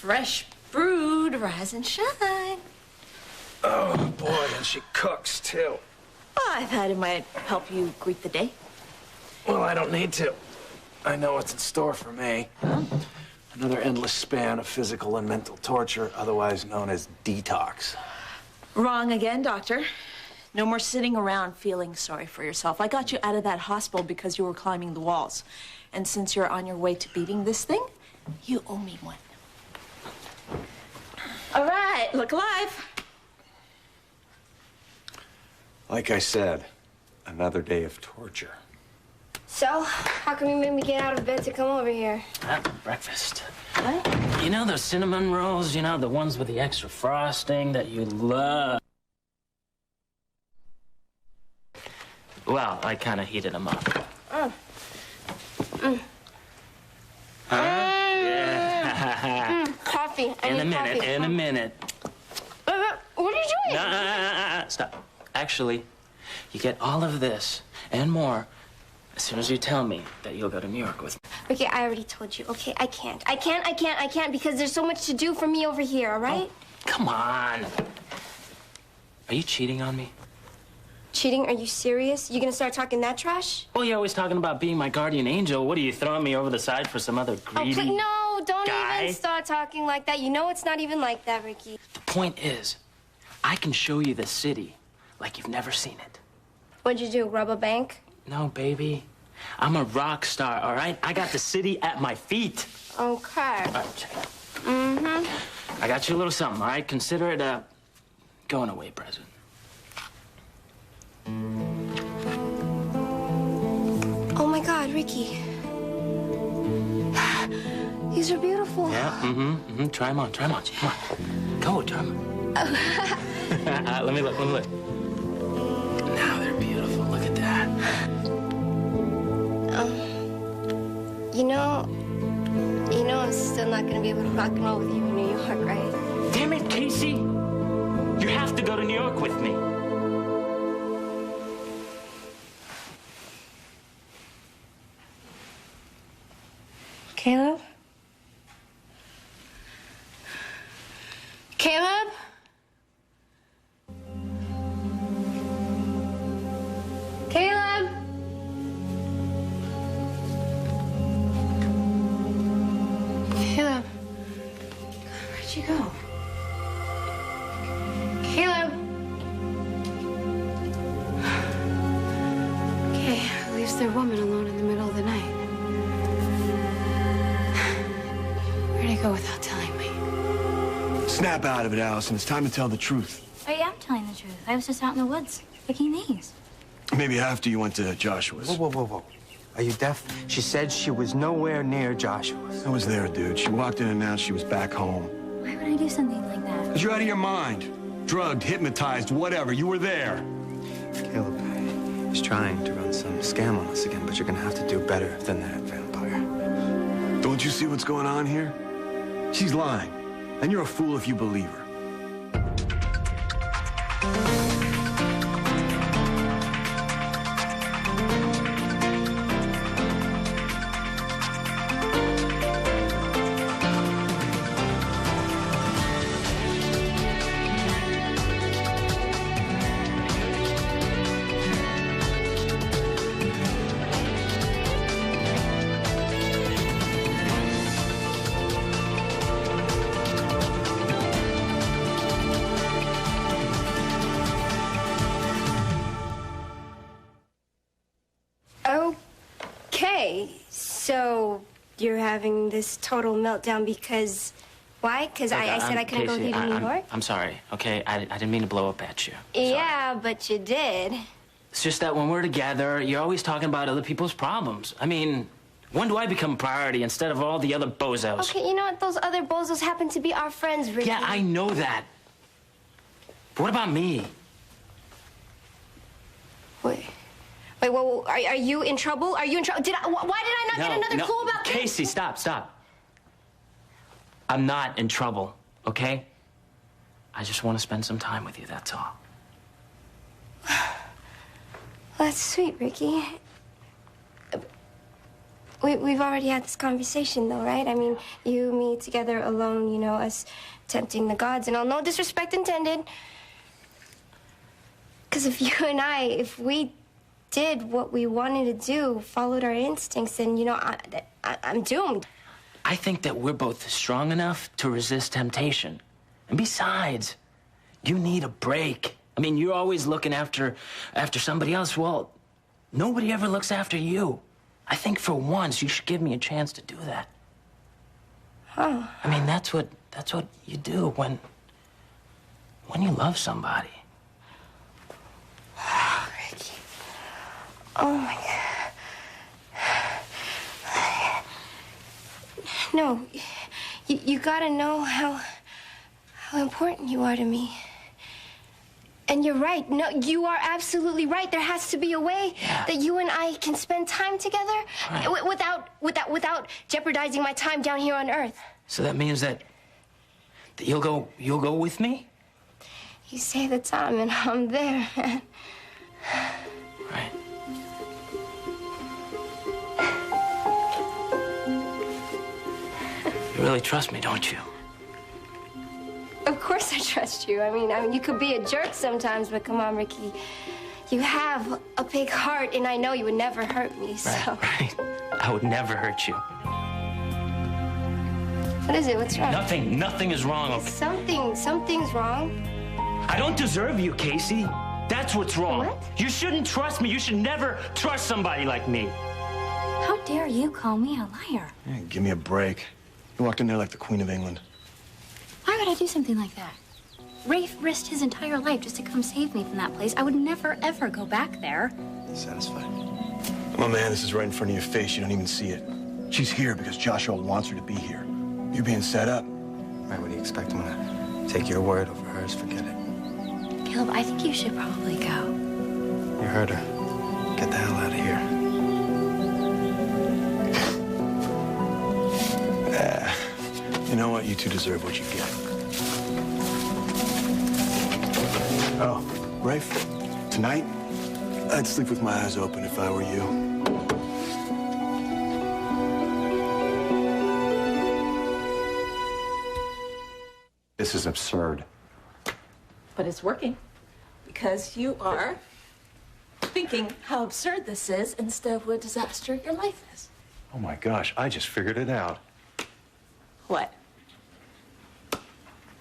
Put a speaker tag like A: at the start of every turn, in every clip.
A: Fresh brewed, rise and shine.
B: Oh, boy, and she cooks, too.
A: Oh, I thought it might help you greet the day.
B: Well, I don't need to. I know what's in store for me.
A: Huh?
B: Another endless span of physical and mental torture, otherwise known as detox.
A: Wrong again, doctor. No more sitting around feeling sorry for yourself. I got you out of that hospital because you were climbing the walls. And since you're on your way to beating this thing, you owe me one. All right, look alive.
B: Like I said, another day of torture.
C: So, how come you made me get out of bed to come over here?
D: Breakfast.
A: What?
D: You know those cinnamon rolls? You know, the ones with the extra frosting that you love? Well, I kind of heated them up.
C: Oh.
D: Yeah.
C: Coffee. I
D: In a
C: need
D: minute,
C: coffee.
D: in a minute.
C: What are you doing?
D: Stop. Actually, you get all of this and more as soon as you tell me that you'll go to New York with me.
C: Okay, I already told you. Okay, I can't because there's so much to do for me over here, all right?
D: Oh, come on. Are you cheating on me?
C: Cheating? Are you serious? You gonna start talking that trash?
D: Well, you're always talking about being my guardian angel. What are you throwing me over the side for some other greedy
C: No, don't
D: guy?
C: even start talking like that. You know it's not even like that, Ricky.
D: The point is, I can show you the city like you've never seen it.
C: What'd you do, rob a bank?
D: No, baby. I'm a rock star, all right? I got the city at my feet.
C: Okay.
D: All right, check it out. I got you a little something, all right? Consider it a going away present.
C: Oh, my God, Ricky. These are beautiful.
D: Yeah, try them on, Come on. Go, try them on. Let me look. Now they're beautiful. Look at that.
C: You know I'm still not gonna be able to rock and roll with you in New York, right?
D: Damn it, Casey. You have to go to New York with me.
C: Caleb? Caleb? Caleb? Caleb? Where'd you go? Caleb? Okay, leaves their woman alone in the middle of the night. Where'd he go without telling me?
E: Snap out of it, Allison. It's time to tell the truth.
F: I am telling the truth. I was just out in the woods picking these.
E: Maybe after you went to Joshua's.
G: Whoa. Are you deaf? She said she was nowhere near Joshua's.
E: I was there, dude. She walked in and announced she was back home.
F: Why would I do something like that?
E: Because you're out of your mind. Drugged, hypnotized, whatever. You were there.
G: Caleb is trying to run some scam on us again, but you're gonna have to do better than that, vampire.
E: Don't you see what's going on here? She's lying. And you're a fool if you believe her.
C: Okay, so you're having this total meltdown because... Why? Because I said I couldn't go
D: Casey,
C: here to New York?
D: I'm sorry, okay? I didn't mean to blow up at you.
C: Yeah, but you did.
D: It's just that when we're together, you're always talking about other people's problems. I mean, when do I become a priority instead of all the other bozos?
C: Okay, you know what? Those other bozos happen to be our friends, Ricky.
D: Yeah, I know that. But what about me?
C: Wait, well, are you in trouble? Are you in trouble? Why did I not get another clue about this?
D: Casey, stop. I'm not in trouble, okay? I just want to spend some time with you, that's all.
C: That's sweet, Ricky. We've already had this conversation, though, right? I mean, you, me, together, alone, you know, us tempting the gods and all. No disrespect intended. Because if we did what we wanted to do, followed our instincts, then, you know, I'm doomed.
D: I think that we're both strong enough to resist temptation. And besides, you need a break. I mean, you're always looking after somebody else. Well, nobody ever looks after you. I think for once you should give me a chance to do that.
C: Oh.
D: I mean, that's what you do when you love somebody.
C: Oh, Ricky. Oh my God. No, you gotta know how important you are to me. And you're right. No, you are absolutely right. There has to be a way that you and I can spend time together without jeopardizing my time down here on Earth.
D: So that means that you'll go with me?
C: You say the time and I'm there, man.
D: Right. You really trust me, don't you?
C: Of course I trust you. I mean, you could be a jerk sometimes, but come on, Ricky. You have a big heart, and I know you would never hurt me, so...
D: Right. I would never hurt you.
C: What is it? What's wrong?
D: Nothing. Nothing is wrong. Okay?
C: Something's wrong.
D: I don't deserve you, Casey. That's what's wrong.
C: What?
D: You shouldn't trust me. You should never trust somebody like me.
F: How dare you call me a liar?
E: Yeah, give me a break. You walked in there like the Queen of England.
F: Why would I do something like that? Rafe risked his entire life just to come save me from that place. I would never, ever go back there.
E: Satisfied? Oh, man, this is right in front of your face. You don't even see it. She's here because Joshua wants her to be here. You're being set up.
G: Right, what do you expect? I'm gonna take your word over hers. Forget it.
F: Caleb, I think you should probably go.
G: You heard her. Get the hell out of here.
E: You know what? You two deserve what you get. Oh, Rafe, tonight, I'd sleep with my eyes open if I were you.
B: This is absurd.
A: But it's working because you are thinking how absurd this is instead of what a disaster your life is.
B: Oh my gosh, I just figured it out.
A: What?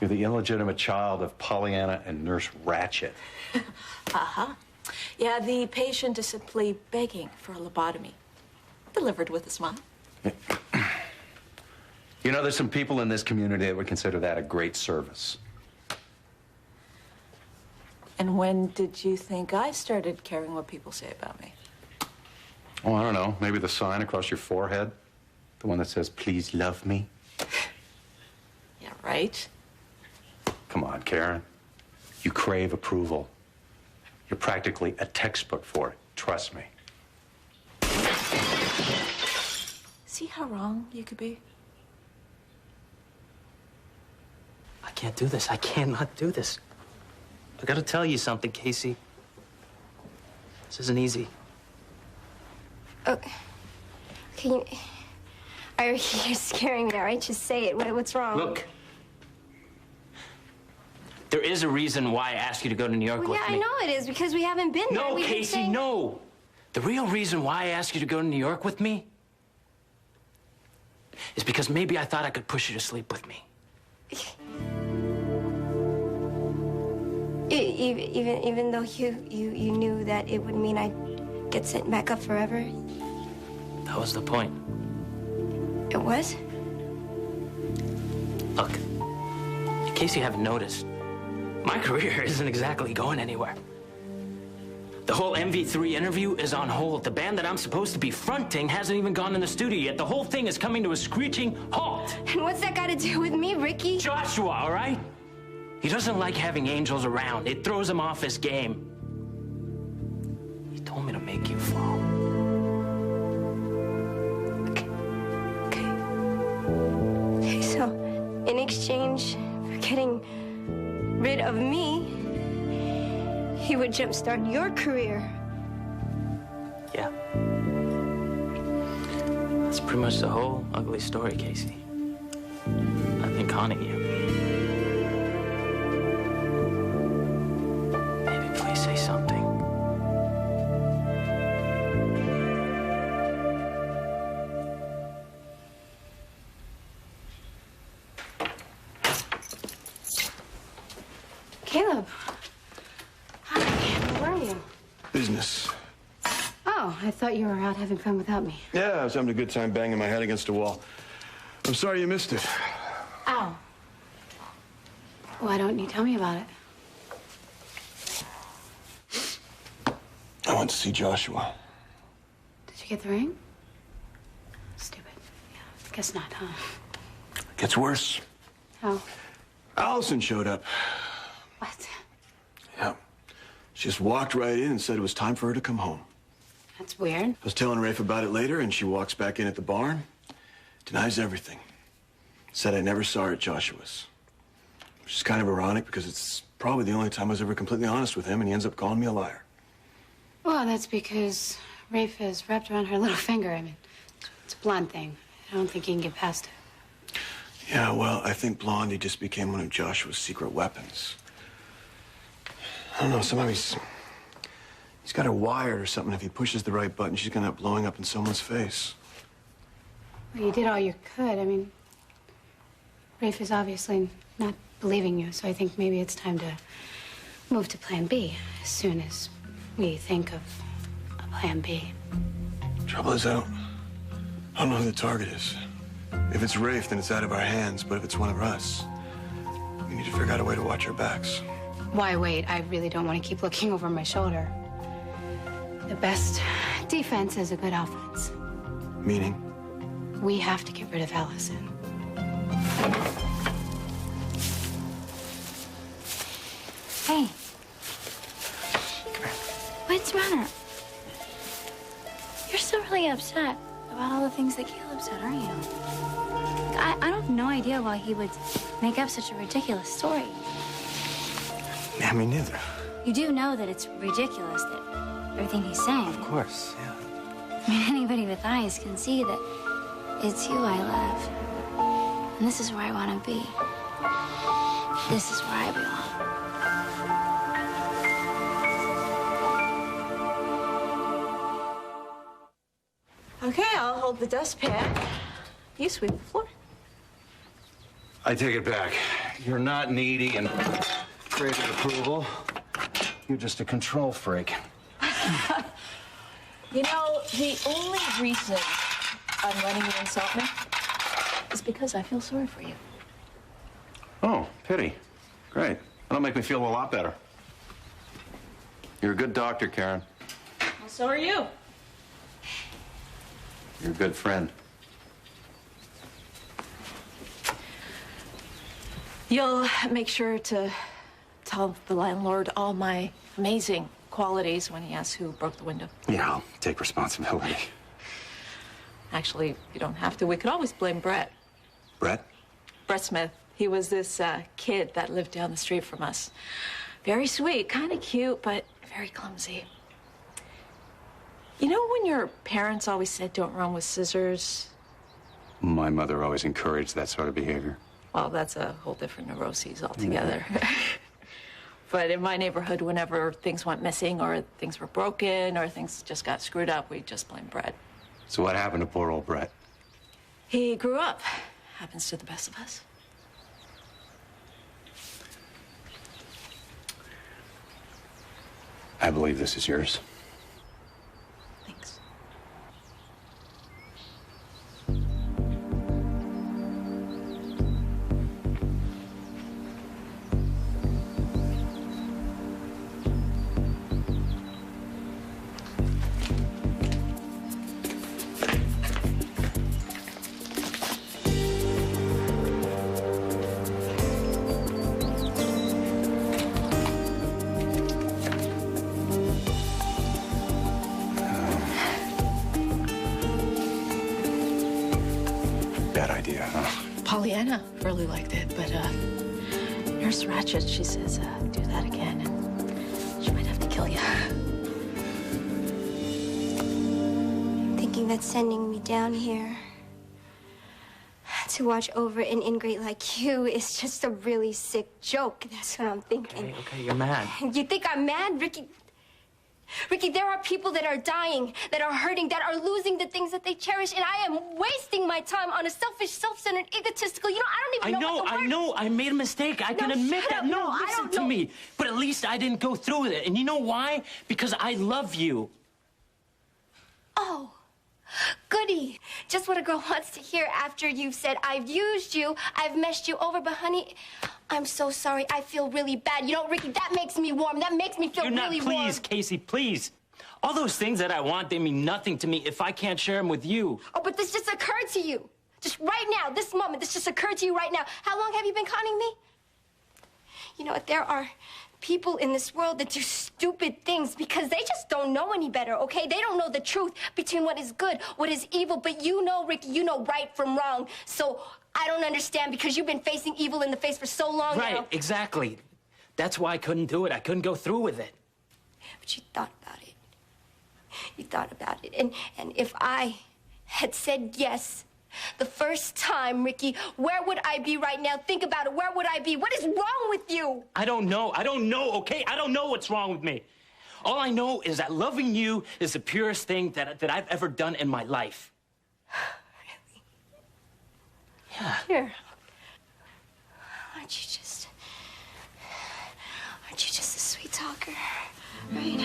B: You're the illegitimate child of Pollyanna and Nurse Ratched.
A: Uh-huh. Yeah, the patient is simply begging for a lobotomy. Delivered with a smile.
B: You know, there's some people in this community that would consider that a great service.
A: And when did you think I started caring what people say about me?
B: Oh, I don't know. Maybe the sign across your forehead? The one that says, "Please love me"?
A: Yeah, right.
B: Come on, Karen. You crave approval. You're practically a textbook for it. Trust me.
A: See how wrong you could be?
D: I can't do this. I cannot do this. I gotta tell you something, Casey. This isn't easy.
C: Oh, can you... You're scaring me, all right? Just say it. What's wrong?
D: Look. There is a reason why I asked you to go to New York with me.
C: Yeah, I know it is, because we haven't been there.
D: No,
C: We've been
D: Casey,
C: saying...
D: no. The real reason why I asked you to go to New York with me is because maybe I thought I could push you to sleep with me.
C: Even though you knew that it would mean I'd get sent back up forever?
D: That was the point.
C: It was?
D: Look, in case you haven't noticed, my career isn't exactly going anywhere. The whole MV3 interview is on hold. The band that I'm supposed to be fronting hasn't even gone in the studio yet. The whole thing is coming to a screeching halt.
C: And what's that got to do with me, Ricky?
D: Joshua, all right? He doesn't like having angels around. It throws him off his game. He told me to make you fall.
C: Okay, so in exchange for getting rid of me, he would jumpstart your career.
D: Yeah. It's pretty much the whole ugly story, Casey. I've been conning you. Maybe please say something.
F: Caleb. Hi, where are you?
E: Business.
F: Oh, I thought you were out having fun without me.
E: Yeah, I was having a good time banging my head against a wall. I'm sorry you missed it.
F: Ow. Why don't you tell me about it?
E: I went to see Joshua.
F: Did you get the ring? Stupid. Yeah, guess not, huh?
E: Gets worse.
F: How?
E: Allison showed up.
F: What?
E: Yeah. She just walked right in and said it was time for her to come home.
F: That's weird.
E: I was telling Rafe about it later, and she walks back in at the barn, denies everything. Said I never saw her at Joshua's. Which is kind of ironic because it's probably the only time I was ever completely honest with him, and he ends up calling me a liar.
F: Well, that's because Rafe is wrapped around her little finger. I mean, it's a blonde thing. I don't think he can get past it.
E: Yeah, well, I think Blondie just became one of Joshua's secret weapons. I don't know, somehow he's got her wired or something. If he pushes the right button, she's gonna end up blowing up in someone's face.
F: Well, you did all you could. I mean, Rafe is obviously not believing you, so I think maybe it's time to move to Plan B as soon as we think of a Plan B.
E: Trouble is, I don't know who the target is. If it's Rafe, then it's out of our hands. But if it's one of us, we need to figure out a way to watch our backs.
F: Why wait? I really don't want to keep looking over my shoulder. The best defense is a good offense.
E: Meaning?
F: We have to get rid of Allison. Hey. What's the matter? You're still really upset about all the things that Caleb said, aren't you? I have no idea why he would make up such a ridiculous story.
G: Yeah, me neither.
F: You do know that it's ridiculous, that everything he's saying.
G: Of course, yeah.
F: I mean, anybody with eyes can see that it's you I love. And this is where I want to be. This is where I belong.
A: Okay, I'll hold the dustpan. You sweep the floor.
B: I take it back. You're not needy and afraid of approval. You're just a control freak.
A: You know, the only reason I'm letting you insult me is because I feel sorry for you.
B: Oh, pity. Great. That'll make me feel a lot better. You're a good doctor, Karen.
A: Well, so are you.
B: You're a good friend.
A: You'll make sure to tell the landlord all my amazing qualities when he asks who broke the window.
B: Yeah, I'll take responsibility.
A: Actually, you don't have to. We could always blame Brett.
B: Brett?
A: Brett Smith. He was this kid that lived down the street from us. Very sweet, kind of cute, but very clumsy. You know when your parents always said don't run with scissors?
B: My mother always encouraged that sort of behavior.
A: Well, that's a whole different neuroses altogether. But in my neighborhood, whenever things went missing or things were broken or things just got screwed up, we just blamed Brett.
B: So what happened to poor old Brett?
A: He grew up. Happens to the best of us.
B: I believe this is yours.
A: Thanks.
B: Bad idea, huh?
A: Pollyanna really liked it, but Nurse Ratched, she says, do that again, and she might have to kill you.
C: I'm thinking that sending me down here to watch over an ingrate like you is just a really sick joke. That's what I'm thinking.
D: Okay, you're mad.
C: You think I'm mad, Ricky? Ricky, there are people that are dying, that are hurting, that are losing the things that they cherish, and I am wasting my time on a selfish, self-centered, egotistical, I don't even know what the word...
D: I know, I made a mistake. I can admit that. No, listen to me. But at least I didn't go through with it. And you know why? Because I love you.
C: Oh, goody. Just what a girl wants to hear after you've said, I've used you, I've messed you over, but honey, I'm so sorry. I feel really bad. You know, Ricky, that makes me warm. That makes me feel really warm.
D: Please, Casey, please. All those things that I want, they mean nothing to me if I can't share them with you.
C: Oh, but this just occurred to you. Just right now, this moment, this just occurred to you right now. How long have you been conning me? You know what, there are people in this world that do stupid things because they just don't know any better, okay? They don't know the truth between what is good, what is evil, but you know, Ricky, you know right from wrong. So I don't understand because you've been facing evil in the face for so long now.
D: Right, exactly. That's why I couldn't do it. I couldn't go through with it.
C: But you thought about it. You thought about it. And if I had said yes the first time, Ricky, where would I be right now? Think about it. Where would I be? What is wrong with you?
D: I don't know. I don't know, okay? I don't know what's wrong with me. All I know is that loving you is the purest thing that I've ever done in my life.
C: Really?
D: Yeah.
C: Here. Aren't you just a sweet talker, right?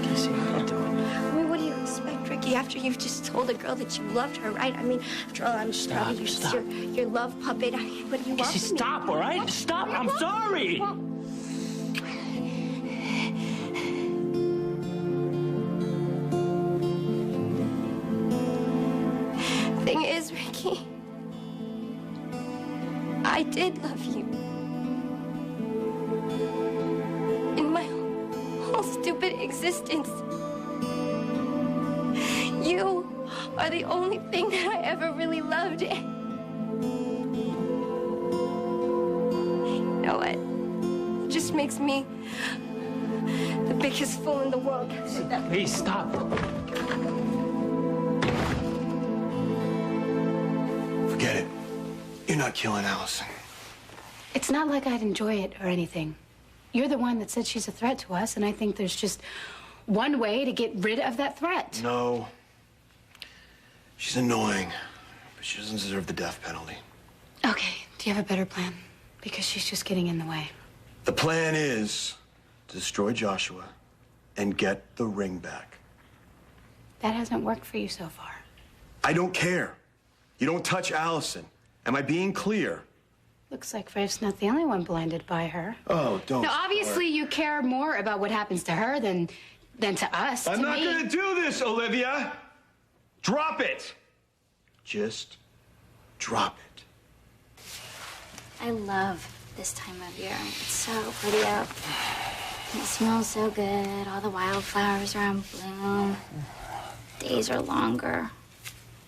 D: Casey, what are you doing?
C: I mean, what do you expect, Ricky, after you've just told a girl that you loved her, right? I mean, after all, I'm just probably just your love puppet. I mean, what do you want
D: Casey,
C: from me?
D: stop, all right? Stop. I'm sorry.
C: Thing is, Ricky, I did love you. In my whole stupid existence, you are the only thing that I ever really loved. You know what? It just makes me the biggest fool in the world.
D: Please, stop.
E: Forget it. You're not killing Allison.
F: It's not like I'd enjoy it or anything. You're the one that said she's a threat to us, and I think there's just one way to get rid of that threat.
E: No. She's annoying, but she doesn't deserve the death penalty.
F: Okay, do you have a better plan? Because she's just getting in the way.
E: The plan is to destroy Joshua and get the ring back.
F: That hasn't worked for you so far.
E: I don't care. You don't touch Allison. Am I being clear?
F: Looks like Rafe's not the only one blinded by her.
E: Oh, don't.
F: Now, obviously, you care more about what happens to her than to us.
E: I'm
F: to
E: not
F: me.
E: gonna do this, Olivia. Drop it. Just drop it.
H: I love this time of year. It's so pretty out. It smells so good. All the wildflowers are in bloom. Days are longer.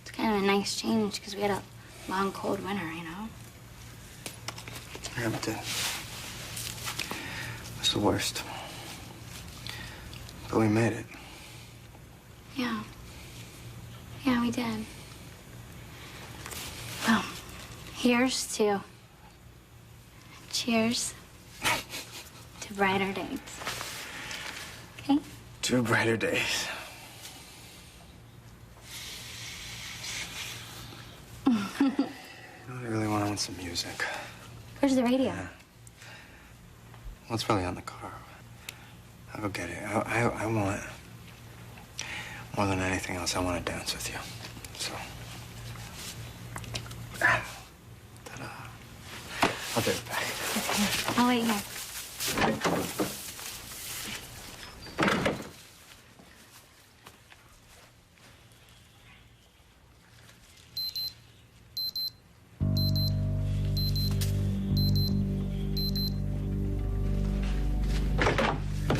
H: It's kind of a nice change because we had a long, cold winter, you know?
G: Yeah, but it was the worst. But we made it.
H: Yeah. Yeah, we did. Well, here's to... Cheers to brighter days. Okay?
G: Two brighter days. You know, I really want some music.
H: Where's the radio?
G: Yeah. Well, it's probably on the car. I'll go get it. I want, more than anything else, I want to dance with you. So. Ta-da. I'll be right back.
H: I'll wait here.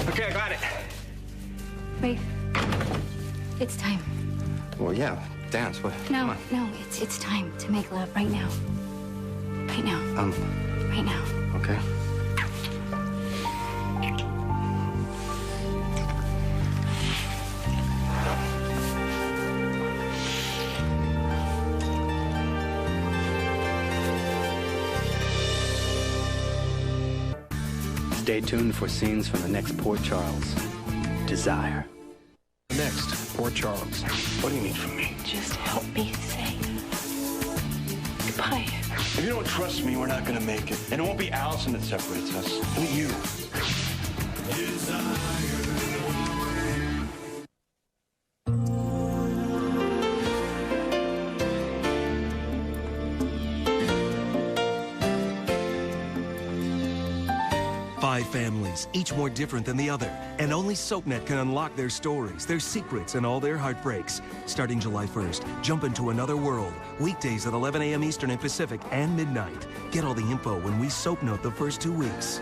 G: Okay, I got it.
H: Wait. It's time.
G: Well, yeah, dance. What? Come
H: No,
G: on.
H: no, it's time to make love right now. Right now. Right now.
G: Okay.
I: Stay tuned for scenes from the next Port Charles. Desire.
E: Next, Port Charles. What do you need from me?
A: Just help me say goodbye.
E: If you don't trust me, we're not gonna make it. And it won't be Allison that separates us. It'll be you.
J: Five families, each more different than the other. And only SoapNet can unlock their stories, their secrets, and all their heartbreaks. Starting July 1st, jump into another world. Weekdays at 11 a.m. Eastern and Pacific and midnight. Get all the info when we SoapNote the first 2 weeks.